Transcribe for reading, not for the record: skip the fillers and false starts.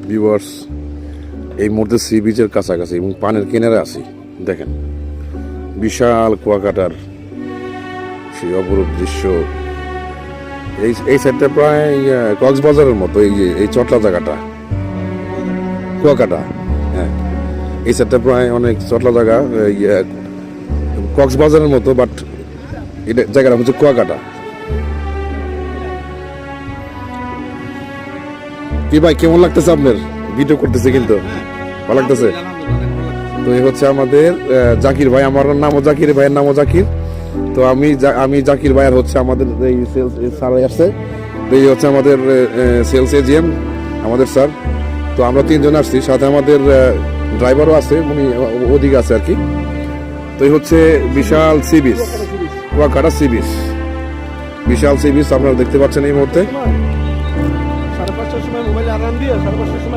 Viewers, এই মুহূর্তে C বিচের কাছাকাছি এবং পানির কিনারে আছি। দেখেন বিশাল কুয়াকাটার সেই অপরূপ দৃশ্য। এই সাইডটা প্রায় কক্সবাজারের মতো, এই চটলা জায়গাটা কুয়াকাটা। হ্যাঁ, এই সাইডটা প্রায় অনেক চটলা জায়গা, কক্সবাজারের মতো, বাট এটা জায়গাটা হচ্ছে কুয়াকাটা। কি ভাই, কেমন লাগতেছে আপনার? ভিডিও করতেছে কিন্তু ভালো লাগতেছে। তো এই হচ্ছে আমাদের জাকির ভাই, আমার নামও জাকির, ভাইয়ের নামও জাকির। তো আমি জাকির ভাই, আর হচ্ছে আমাদের এই সেলস স্যার আসছে। তো এই হচ্ছে আমাদের সেলস এজিএম আমাদের স্যার। তো আমরা তিনজন আসছি, সাথে আমাদের ড্রাইভারও আছে, উনি ওদিকে আছে আর কি। তো এই হচ্ছে বিশাল sea beach, Kuakata sea beach, বিশাল সি বিচ আপনারা দেখতে পাচ্ছেন এই মুহূর্তে। 5:30টার সময় মোবাইলে আরাম দিয়ে 5:30টার সময়